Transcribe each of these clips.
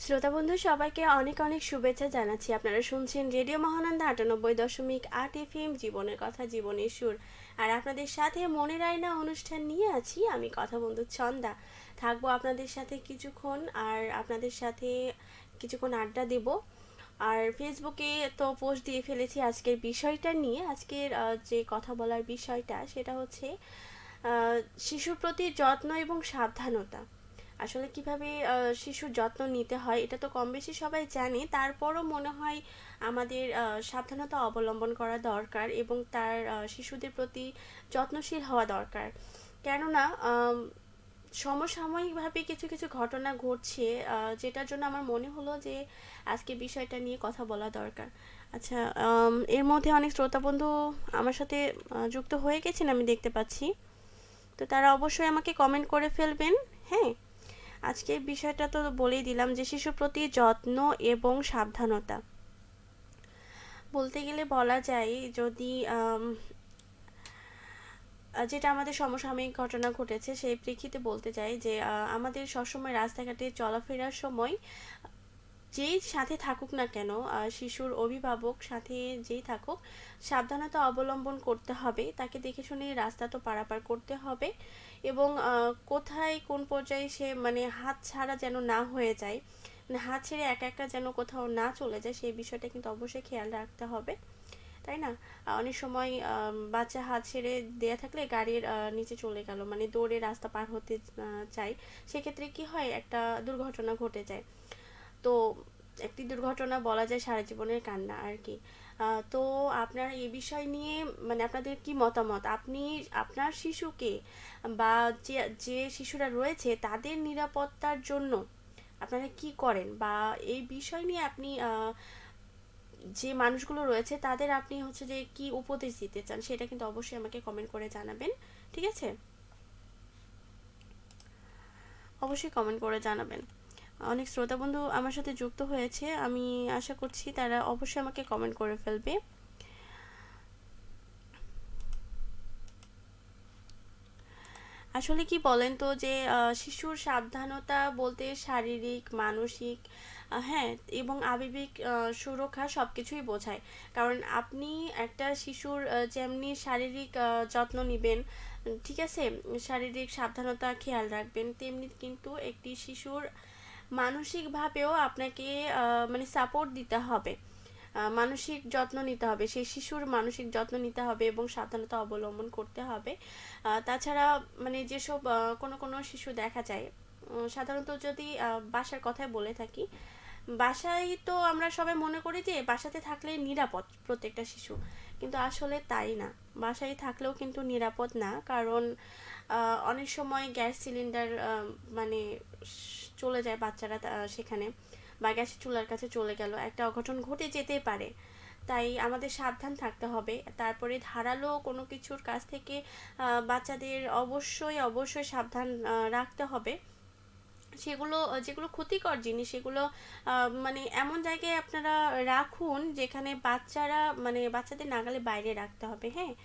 শ্রোতা বন্ধু সবাইকে অনেক অনেক শুভেচ্ছা জানাচ্ছি। আপনারা শুনছেন রেডিও মহানন্দা 98.8 এফএম, জীবনের কথা জীবনের সুর। আর আপনাদের সাথে মনের আয়না অনুষ্ঠান নিয়ে আছি আমি, কথা বন্ধু ছন্দা। থাকবো আপনাদের সাথে কিছুক্ষণ, আর আপনাদের সাথে কিছুক্ষণ আড্ডা দেব। আর ফেসবুকে তো পোস্ট দিয়ে ফেলেছি আজকের বিষয়টা নিয়ে। আজকের যে কথা বলার বিষয়টা সেটা হচ্ছে আহ, শিশুর প্রতি যত্ন এবং সাবধানতা। আসলে কিভাবে শিশুর যত্ন নিতে হয় এটা তো কম বেশি সবাই জানে, তারপরও মনে হয় আমাদের সাবধানতা অবলম্বন করা দরকার এবং তার শিশুদের প্রতি যত্নশীল হওয়া দরকার। কেননা সমসাময়িকভাবে কিছু কিছু ঘটনা ঘটছে, যেটার জন্য আমার মনে হলো যে আজকে বিষয়টা নিয়ে কথা বলা দরকার। আচ্ছা, এর মধ্যে অনেক শ্রোতা বন্ধু আমার সাথে যুক্ত হয়ে গেছেন আমি দেখতে পাচ্ছি। তো তারা অবশ্যই আমাকে কমেন্ট করে ফেলবেন। হ্যাঁ, আজকের বিষয়টা তো বলেই দিলাম যে শিশুর প্রতি যত্ন এবং সাবধানতা। বলতে গেলে বলা যায়, যদি যেটা আমাদের সমসাময়িক ঘটনা ঘটেছে সেই প্রেক্ষিতে বলতে চাই যে আমাদের সবসময় রাস্তাঘাটে চলাফেরার সময় যেই সাথে থাকুক না কেন, শিশুর অভিভাবক সাথে যেই থাকুক, সাবধানতা অবলম্বন করতে হবে। তাকে দেখে শুনে রাস্তা তো পারাপার করতে হবে এবং কোথায় কোন পর্যায়ে সে মানে হাত ছাড়া যেন না হয়ে যায়, মানে হাত ছেড়ে একা একা যেন কোথাও না চলে যায়, সেই বিষয়টা কিন্তু অবশ্যই খেয়াল রাখতে হবে, তাই না? অনেক সময় বাচ্চা হাত ছেড়ে দেয়া থাকলে গাড়ির নিচে চলে গেল, মানে দৌড়ে রাস্তা পার হতে চাই, সেক্ষেত্রে কি হয়, একটা দুর্ঘটনা ঘটে যায়। তো একটি দুর্ঘটনা বলা যায় সারা জীবনের কান্না আর কি। তো আপনার এই বিষয় নিয়ে মানে আপনাদের কি মতামত? আপনি আপনার শিশুকে বা যে যে শিশুরা রয়েছে তাদের নিরাপত্তার জন্য আপনারা কি করেন, বা এই বিষয় নিয়ে আপনি যে মানুষগুলো রয়েছে তাদের আপনি হচ্ছে যে কি উপদেশ দিতে চান, সেটা কিন্তু অবশ্যই আমাকে কমেন্ট করে জানাবেন। ঠিক আছে, অবশ্যই কমেন্ট করে জানাবেন। অনেক শ্রোতা বন্ধু আমার সাথে যুক্ত হয়েছে, আমি আশা করছি তারা অবশ্যই আমাকে কমেন্ট করে ফেলবে। আসলে কি বলেন তো, যে শিশুর সাবধানতা বলতে শারীরিক, মানসিক, হ্যাঁ, এবং আবেগিক সুরক্ষা সব কিছুই বোঝায়। কারণ আপনি একটা শিশুর যেমনি শারীরিক যত্ন নেবেন, ঠিক আছে, শারীরিক সাবধানতা খেয়াল রাখবেন, তেমনি কিন্তু একটি শিশুর মানসিকভাবেও আপনাকে মানে সাপোর্ট দিতে হবে, মানসিক যত্ন নিতে হবে, সেই শিশুর মানসিক যত্ন নিতে হবে এবং সাবধানতা অবলম্বন করতে হবে। তাছাড়া মানে যেসব কোনো কোনো শিশু দেখা যায়, সাধারণত যদি বাসার কথাই বলে থাকি, বাসায় তো আমরা সবাই মনে করি যে বাসাতে থাকলে নিরাপদ প্রত্যেকটা শিশু, কিন্তু আসলে তাই না। বাসায় থাকলেও কিন্তু নিরাপদ না, কারণ অনেক সময় গ্যাস সিলিন্ডার মানে চলে যায় বাচ্চারা সেখানে, বা গ্যাসের চুলার কাছে চলে গেল, একটা অঘটন ঘটে যেতেই পারে। তাই আমাদের সাবধান থাকতে হবে। তারপরে ধারালো কোনো কিছুর কাছ থেকে বাচ্চাদের অবশ্যই অবশ্যই সাবধান রাখতে হবে। সেগুলো যেগুলো ক্ষতিকর জিনিস সেগুলো মানে এমন জায়গায় আপনারা রাখুন যেখানে বাচ্চারা মানে বাচ্চাদের নাগালে বাইরে রাখতে হবে। হ্যাঁ,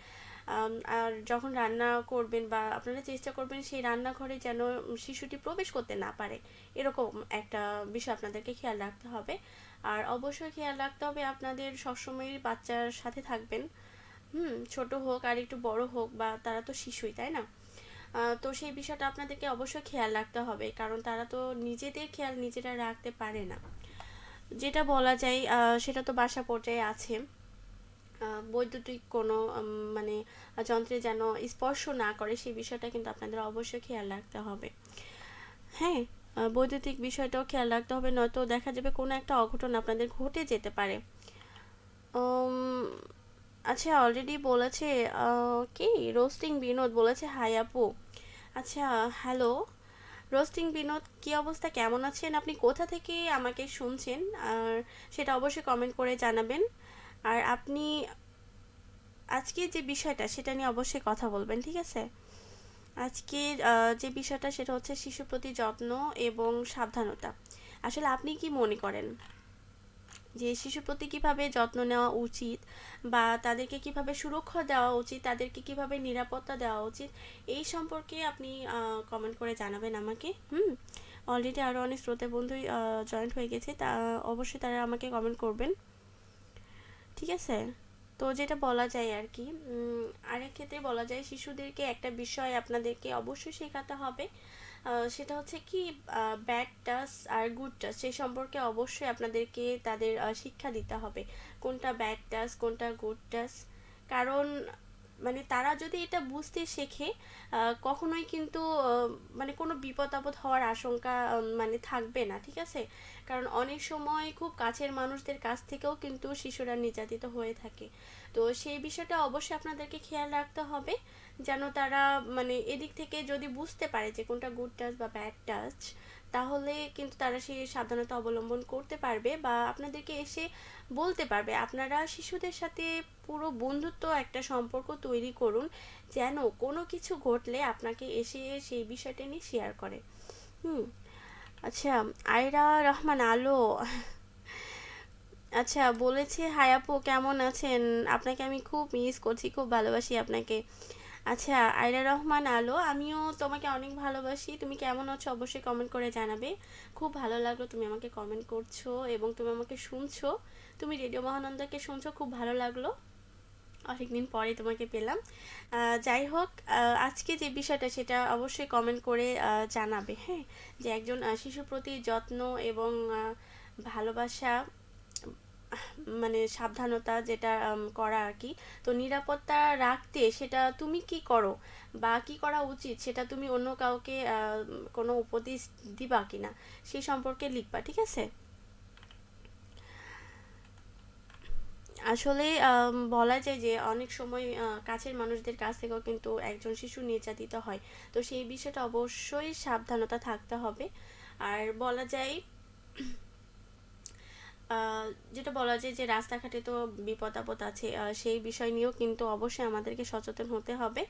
আর যখন রান্না করবেন বা আপনারা চেষ্টা করবেন সেই রান্নাঘরে যেন শিশুটি প্রবেশ করতে না পারে, এরকম একটা বিষয় আপনাদেরকে খেয়াল রাখতে হবে। আর অবশ্যই খেয়াল রাখতে হবে আপনাদের সবসময় বাচ্চার সাথে থাকবেন। ছোট হোক আর একটু বড় হোক, বা তারা তো শিশুই, তাই না? তো সেই বিষয়টা আপনাদেরকে অবশ্যই খেয়াল রাখতে হবে, কারণ তারা তো নিজেদের খেয়াল নিজেরা রাখতে পারে না। যেটা বলা যায় সেটা তো বাসা পর্যায়ে আছে। বৈদ্যুতিক কোনো মানে যন্ত্রে যেন স্পর্শ না করে, সেই বিষয়টা কিন্তু আপনাদের অবশ্যই খেয়াল রাখতে হবে। হ্যাঁ, বৈদ্যুতিক বিষয়টাও খেয়াল রাখতে হবে, নয়তো দেখা যাবে কোনো একটা অঘটন আপনাদের ঘটে যেতে পারে। উম, আচ্ছা, অলরেডি বলেছে কি, রোস্টিং বিনোদ বলেছে হাই আপু। আচ্ছা, হ্যালো রোস্টিং বিনোদ, কি অবস্থা, কেমন আছেন আপনি, কোথা থেকে আমাকে শুনছেন? আর সেটা অবশ্যই কমেন্ট করে জানাবেন। আর আপনি আজকে যে বিষয়টা সেটা নিয়ে অবশ্যই কথা বলবেন, ঠিক আছে? আজকে যে বিষয়টা সেটা হচ্ছে শিশুর প্রতি যত্ন এবং সাবধানতা। আসলে আপনি কি মনে করেন যে শিশুর প্রতি কিভাবে যত্ন নেওয়া উচিত, বা তাদেরকে কিভাবে সুরক্ষা দেওয়া উচিত, তাদেরকে কিভাবে নিরাপত্তা দেওয়া উচিত, এই সম্পর্কে আপনি কমেন্ট করে জানাবেন আমাকে। অলরেডি আরও অনেক শ্রোতা বন্ধুই জয়েন্ট হয়ে গেছে, তা অবশ্যই তারা আমাকে কমেন্ট করবেন, ঠিক আছে। তো যেটা বলা যায় আর কি, আরেক ক্ষেত্রে বলা যায় শিশুদেরকে একটা বিষয় আপনাদেরকে অবশ্যই শেখাতে হবে, সেটা হচ্ছে কি ব্যাড টাচ আর গুড টাচ সেই সম্পর্কে অবশ্যই আপনাদেরকে তাদের শিক্ষা দিতে হবে, কোনটা ব্যাড টাচ কোনটা গুড টাচ। কারণ মানে তারা যদি এটা বুঝতে শেখে কখনোই কিন্তু মানে কোনো বিপদ আপদ হওয়ার আশঙ্কা মানে থাকবে না, ঠিক আছে। কারণ অনেক সময় খুব কাছের মানুষদের কাছ থেকেও কিন্তু শিশুরা নির্যাতিত হয়ে থাকে। তো সেই বিষয়টা অবশ্যই আপনাদেরকে খেয়াল রাখতে হবে, যেন তারা মানে এদিক থেকে যদি বুঝতে পারে যে কোনটা গুড টাচ বা ব্যাড টাচ, তাহলে কিন্তু তারা সেই সাবধানতা অবলম্বন করতে পারবে বা আপনাদেরকে এসে বলতে পারবে। আপনারা শিশুদের সাথে পুরো বন্ধুত্ব একটা সম্পর্ক তৈরি করুন, যেন কোনো কিছু ঘটলে আপনাকে এসে সেই বিষয়টা নিয়ে শেয়ার করে। হুম। আচ্ছা, আয়রা রহমান আলো আচ্ছা বলেছে, হাই আপু কেমন আছেন, আপনাকে আমি খুব মিস করছি, খুব ভালোবাসি আপনাকে। আচ্ছা, আয়রা রহমান আলো, আমিও তোমাকে অনেক ভালোবাসি, তুমি কেমন আছো অবশ্যই কমেন্ট করে জানাবে। খুব ভালো লাগলো তুমি আমাকে কমেন্ট করছো এবং তুমি আমাকে শুনছো, তুমি রেডিও মহানন্দাকে শুনছো, খুব ভালো লাগলো, অনেকদিন পরে তোমাকে পেলাম। যাই হোক, আজকে যে বিষয়টা সেটা অবশ্যই কমেন্ট করে জানাবে, হ্যাঁ, যে একজন শিশুর প্রতি যত্ন এবং ভালোবাসা, মানে সাবধানতা যেটা করা আর কি, তো নিরাপত্তা রাখতে সেটা তুমি কি করো বা কি করা উচিত সেটা তুমি অন্য কাউকে কোনো উপদেশ দিবা কিনা সেই সম্পর্কে লিখবা, ঠিক আছে। আসলে বলা যায় যে অনেক সময় কাছের মানুষদের কাছ থেকেও কিন্তু একজন শিশু নির্যাতিত হয়, তো সেই বিষয়টা অবশ্যই সাবধানতা থাকতে হবে। আর বলা যায় যেটা বলা যায় যে রাস্তাঘাটে তো বিপদ আপদ আছে, সেই বিষয় নিয়েও কিন্তু অবশ্যই আমাদেরকে সচেতন হতে হবে।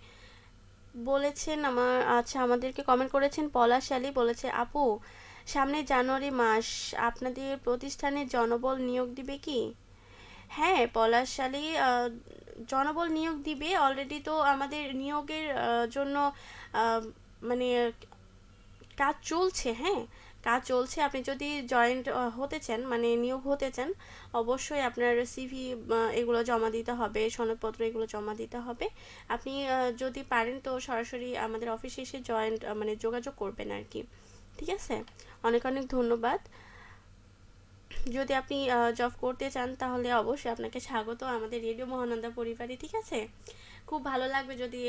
বলেছেন আমার, আচ্ছা আমাদেরকে কমেন্ট করেছেন পলাশ আলী, বলেছে আপু সামনে জানুয়ারি মাস, আপনাদের প্রতিষ্ঠানে জনবল নিয়োগ দিবে কি? হ্যাঁ পলাশালী, জনবল নিয়োগ দিবে, অলরেডি তো আমাদের নিয়োগের জন্য আহ, মানে কাজ চলছে, হ্যাঁ কাজ চলছে। আপনি যদি জয়েন্ট হতে চান মানে নিয়োগ হতে চান, অবশ্যই আপনার সিভি এগুলো জমা দিতে হবে, সনদপত্র এগুলো জমা দিতে হবে। আপনি যদি পারেন তো সরাসরি আমাদের অফিসে এসে জয়েন্ট মানে যোগাযোগ করবেন আর কি, ঠিক আছে। অনেক অনেক ধন্যবাদ। যদি আপনি জব করতে চান তাহলে অবশ্যই আপনাকে স্বাগত আমাদের রেডিও মহানন্দা পরিবারে, ঠিক আছে। খুব ভালো লাগবে যদি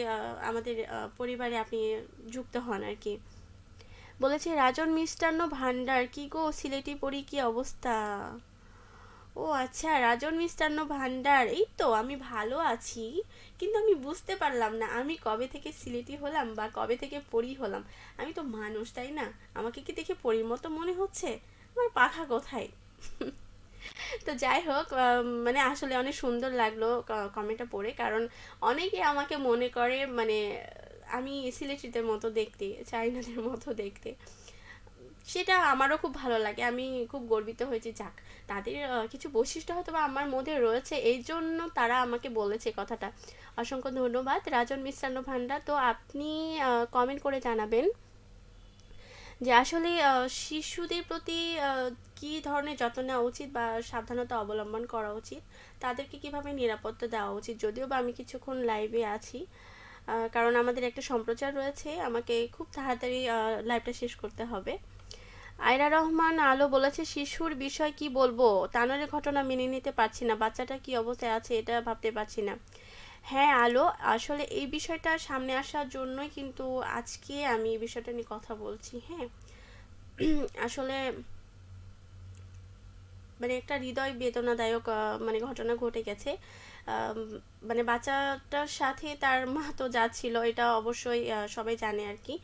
আমাদের পরিবারে আপনি যুক্ত হন আর কি। বলেছে রাজন মিষ্টান্ন ভান্ডার, কি গো সিলেটি পরি কি অবস্থা? ও আচ্ছা, রাজন মিষ্টান্ন ভান্ডার, এই তো আমি ভালো আছি, কিন্তু আমি বুঝতে পারলাম না আমি কবে থেকে সিলেটি হলাম বা কবে থেকে পরি হলাম। আমি তো মানুষ তাই না, আমাকে কি দেখে পরির মতো মনে হচ্ছে? আমার পাখা কোথায়? তো যাই হোক, মানে আসলে অনেক সুন্দর লাগলো কমেন্টটা পড়ে, কারণ অনেকে আমাকে মনে করে মানে আমি সিলেটিদের মতো দেখতে, চাইনাদের মতো দেখতে, সেটা আমারও খুব ভালো লাগে, আমি খুব গর্বিত হয়েছি, যাক তাদের কিছু বৈশিষ্ট্য হয়তো বা আমার মধ্যে রয়েছে, এই জন্য তারা আমাকে বলেছে কথাটা। অসংখ্য ধন্যবাদ রাজন মিষ্টান্ন ভান্ডার, তো আপনি কমেন্ট করে জানাবেন যে আসলে শিশুদের প্রতি কী ধরনের যত্ন নেওয়া উচিত বা সাবধানতা অবলম্বন করা উচিত, তাদেরকে কিভাবে নিরাপত্তা দেওয়া উচিত। যদিও বা আমি কিছুক্ষণ লাইভে আছি, কারণ আমাদের একটা সম্প্রচার রয়েছে, আমাকে খুব তাড়াতাড়ি লাইভটা শেষ করতে হবে। আয়রা রহমান আলো বলেছে শিশুর বিষয় কি বলবো, তানোরের ঘটনা মেনে নিতে পারছি না, বাচ্চাটা কি অবস্থায় আছে এটা ভাবতে পারছি না। হ্যাঁ আলো, আসলে এই বিষয়টা সামনে আসার জন্যই কিন্তু আজকে আমি এই বিষয়টা নিয়ে কথা বলছি, হ্যাঁ। আসলে মানে একটা হৃদয় বেদনাদায়ক মানে ঘটনা ঘটে গেছে। আম, মানে বাচ্চাটার সাথে তার মা তো যাচ্ছিল, এটা অবশ্যই সবাই জানে আর কি।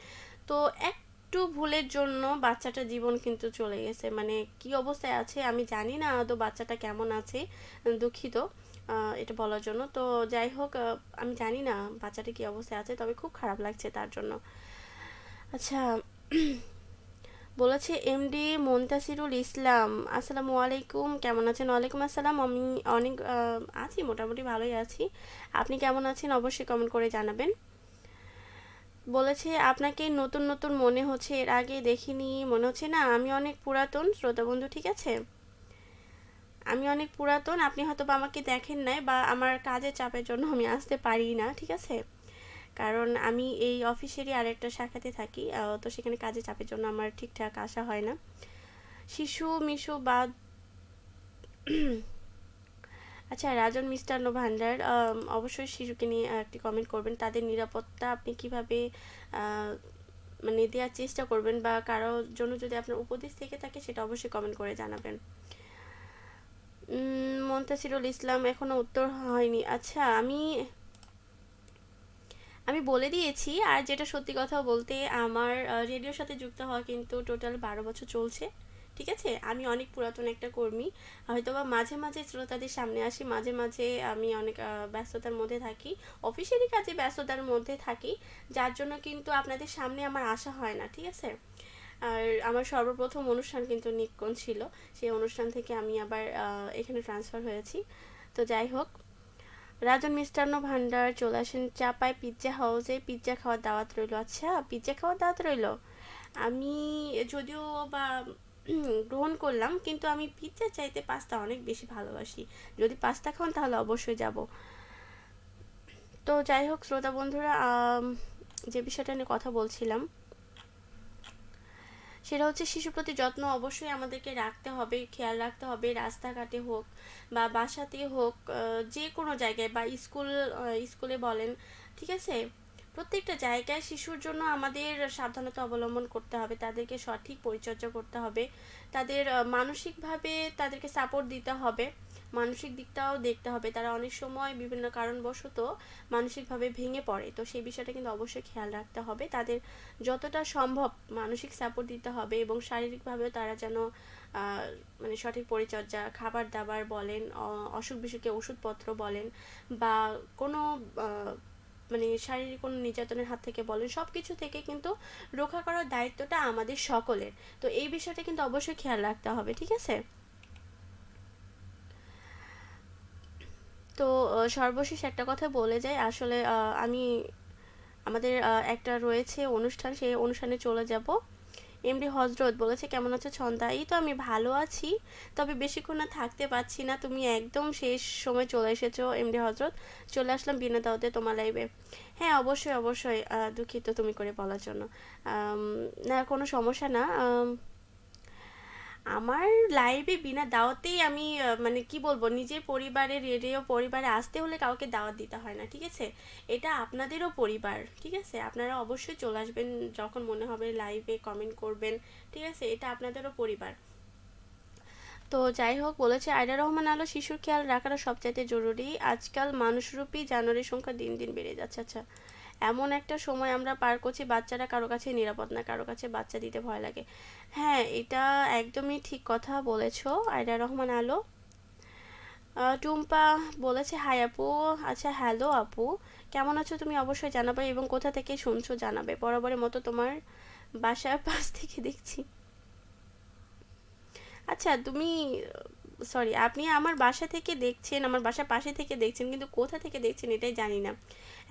তো একটু ভুলের জন্য বাচ্চাটার জীবন কিন্তু চলে গেছে, মানে কি অবস্থায় আছে আমি জানি না আদৌ বাচ্চাটা কেমন আছে, দুঃখিত এটা বলার জন্য। তো যাই হোক, আমি জানি না বাচ্চাটা কি অবস্থায় আছে, তবে খুব খারাপ লাগছে তার জন্য। আচ্ছা, বলেছে এমডি মুনতাসিরুল ইসলাম, আসসালামু আলাইকুম, কেমন আছেন? ওয়ালাইকুম আসসালাম, আমি অনেক আছি, মোটামুটি ভালোই আছি, আপনি কেমন আছেন অবশ্যই কমেন্ট করে জানাবেন। বলেছে আপনাকে নতুন নতুন মনে হচ্ছে, এর আগে দেখিনি মনে হচ্ছে। না, আমি অনেক পুরাতন শ্রোতা বন্ধু, ঠিক আছে? আমি অনেক পুরাতন, আপনি হয়তো বা আমাকে দেখেন নাই, বা আমার কাজের চাপের জন্য আমি আসতে পারি না, ঠিক আছে? কারণ আমি এই অফিসেরই আরেকটা শাখাতে থাকি, তো সেখানে কাজের চাপের জন্য আমার ঠিকঠাক আসা হয় না। শিশু মিশু বা আচ্ছা, রাজন মিষ্টান্ন ভান্ডার, অবশ্যই শিশুকে নিয়ে একটি কমেন্ট করবেন। তাদের নিরাপত্তা আপনি কিভাবে আহ, মানে দেওয়ার চেষ্টা করবেন, বা কারোর জন্য যদি আপনার উপদেশ থেকে থাকে সেটা অবশ্যই কমেন্ট করে জানাবেন। মন্তাসিরুল ইসলাম, এখনো উত্তর হয়নি। আচ্ছা, আমি আমি বলে দিয়েছি। আর যেটা সত্যি কথা বলতে, আমার রেডিওর সাথে যুক্ত হওয়া কিন্তু টোটাল 12 বছর চলছে, ঠিক আছে? আমি অনেক পুরাতন একটা কর্মী। হয়তোবা মাঝে মাঝে শ্রোতাদের সামনে আসি, মাঝে মাঝে আমি অনেক ব্যস্ততার মধ্যে থাকি, অফিসেরই কাজে ব্যস্ততার মধ্যে থাকি, যার জন্য কিন্তু আপনাদের সামনে আমার আসা হয় না, ঠিক আছে? আর আমার সর্বপ্রথম অনুষ্ঠান কিন্তু নিক্কন ছিল। সেই অনুষ্ঠান থেকে আমি আবার এখানে ট্রান্সফার হয়েছি। তো যাই হোক, রাজন মিষ্টান্ন ভান্ডার, চলে আসেন চাপায় পিৎজা হাউসে, পিৎজা খাওয়ার দাওয়াত রইল। আচ্ছা, পিৎজা খাওয়ার দাওয়াত রইল। আমি যদিও বা গ্রহণ করলাম, কিন্তু আমি পিৎজা চাইতে পাস্তা অনেক বেশি ভালোবাসি। যদি পাস্তা খান তাহলে অবশ্যই যাব। তো যাই হোক শ্রোতা বন্ধুরা, যে বিষয়টা নিয়ে কথা বলছিলাম সেটা হচ্ছে শিশু প্রতি যত্ন অবশ্যই আমাদেরকে রাখতে হবে, খেয়াল রাখতে হবে। রাস্তাঘাটে হোক বা বাসাতে হোক, যে কোনো জায়গায়, বা স্কুলে বলেন, ঠিক আছে? প্রত্যেকটা জায়গায় শিশুর জন্য আমাদের সাবধানতা অবলম্বন করতে হবে, তাদেরকে সঠিক পরিচর্যা করতে হবে, তাদের মানসিকভাবে তাদেরকে সাপোর্ট দিতে হবে, মানসিক দিকটাও দেখতে হবে। তারা অনেক সময় বিভিন্ন কারণবশত মানসিকভাবে ভেঙে পড়ে, তো সেই বিষয়টা কিন্তু অবশ্যই খেয়াল রাখতে হবে। তাদের যতটা সম্ভব মানসিক সাপোর্ট দিতে হবে, এবং শারীরিকভাবেও তারা যেন মানে সঠিক পরিচর্যা, খাবার দাবার বলেন, অসুখ বিসুখে ওষুধপত্র বলেন, বা কোনো মানে শারীরিক কোনো নির্যাতনের হাত থেকে বলেন, সব কিছু থেকে কিন্তু রক্ষা করার দায়িত্বটা আমাদের সকলের। তো এই বিষয়টা কিন্তু অবশ্যই খেয়াল রাখতে হবে, ঠিক আছে? তো সর্বশেষ একটা কথা বলে যাই, আসলে আমি আমাদের একটা রয়েছে অনুষ্ঠান, সেই অনুষ্ঠানে চলে যাব। এমডি হজরত বলেছে কেমন আছো ছন্দা? এই তো আমি ভালো আছি, তবে বেশিক্ষণ আর থাকতে পারছি না। তুমি একদম শেষ সময় চলে এসেছো এমডি হজরত। চলে আসলাম বিনা দাওয়াতে তোমার লাইভে। হ্যাঁ, অবশ্যই অবশ্যই, দুঃখিত তুমি করে বলার জন্য। না, কোনো সমস্যা না। আমার লাইভে বিনা দাওয়াতেই আমি মানে কি বলবো, নিজের পরিবারের রেডিও পরিবারে আসতে হলে কাউকে দাওয়াত দিতে হয় না, ঠিক আছে? এটা আপনাদেরও পরিবার, ঠিক আছে? আপনারা অবশ্যই চলে আসবেন যখন মনে হবে, লাইভে কমেন্ট করবেন, ঠিক আছে? এটা আপনাদেরও পরিবার। তো যাই হোক, বলেছে আয়রা রহমান আলো, শিশুর খেয়াল রাখাটা সবচাইতে জরুরি। আজকাল মানুষরূপী জানোয়ারের সংখ্যা দিন দিন বেড়ে যাচ্ছে। আচ্ছা, এমন একটা সময় আমরা পার করছি, বাচ্চারা কারো কাছে নিরাপদ না, কারো কাছে বাচ্চা দিতে ভয় লাগে। হ্যাঁ, এটা একদমই ঠিক কথা বলেছো আয়রা রহমান আলো। টুম্পা বলেছে হাই আপু। আচ্ছা, হ্যালো আপু, কেমন আছো তুমি? অবশ্যই জানাবে, এবং কোথা থেকে শুনছো জানাবে। বরাবরের মতো তোমার বাসার পাশ থেকে দেখছি। আচ্ছা, তুমি, সরি, আপনি আমার বাসা থেকে দেখছেন, আমার বাসার পাশে থেকে দেখছেন, কিন্তু কোথা থেকে দেখছেন এটাই জানি না।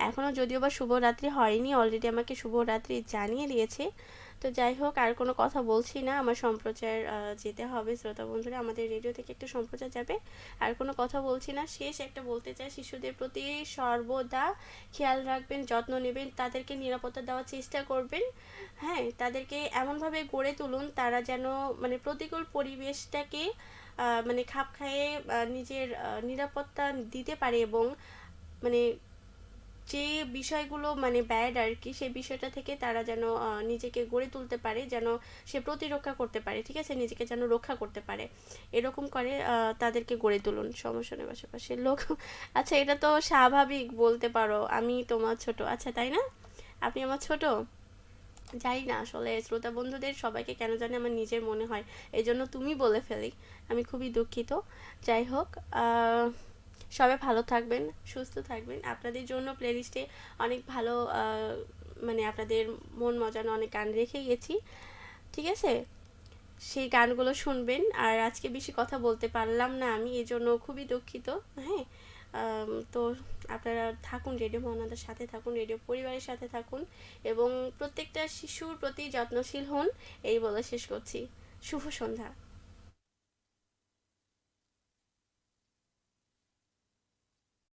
এখনও যদিও বা শুভরাত্রি হয়নি, অলরেডি আমাকে শুভরাত্রি জানিয়ে দিয়েছে। তো যাই হোক, আর কোনো কথা বলছি না, আমার সম্প্রচার যেতে হবে। শ্রোতা বন্ধুরা, আমাদের রেডিও থেকে একটা সম্প্রচার যাবে। আর কোনো কথা বলছি না। শেষ একটা বলতে চাই, শিশুদের প্রতি সর্বদা খেয়াল রাখবেন, যত্ন নেবেন, তাদেরকে নিরাপত্তা দেওয়ার চেষ্টা করবেন। হ্যাঁ, তাদেরকে এমনভাবে গড়ে তুলুন তারা যেন মানে প্রতিকূল পরিবেশটাকে মানে খাপ খাইয়ে নিজের নিরাপত্তা দিতে পারে, এবং মানে যে বিষয়গুলো মানে ব্যাড আর কি, সেই বিষয়টা থেকে তারা যেন নিজেকে গড়ে তুলতে পারে, যেন সে প্রতিরক্ষা করতে পারে, ঠিক আছে? নিজেকে যেন রক্ষা করতে পারে, এরকম করে তাদেরকে গড়ে তুলুন। সমস্যা নেই, আশেপাশের লোক আচ্ছা, এটা তো স্বাভাবিক বলতে পারো, আমি তোমার ছোট। আচ্ছা, তাই না? আপনি আমার ছোট? জানি না আসলে শ্রোতা বন্ধুদের সবাইকে কেন জানি আমার নিজের মনে হয়, এই জন্য তুমি বলে ফেলি। আমি খুবই দুঃখিত। যাই হোক, সবাই ভালো থাকবেন, সুস্থ থাকবেন। আপনাদের জন্য প্লেলিস্টে অনেক ভালো মানে আপনাদের মন মজানো অনেক গান রেখে গেছি, ঠিক আছে? সেই গানগুলো শুনবেন। আর আজকে বেশি কথা বলতে পারলাম না আমি, এই জন্য খুবই দুঃখিত। হ্যাঁ, তো আপনারা থাকুন, রেডিও মহানন্দার সাথে থাকুন, রেডিও পরিবারের সাথে থাকুন এবং প্রত্যেকটা শিশুর প্রতি যত্নশীল হন, এই বলে শেষ করছি। শুভ সন্ধ্যা।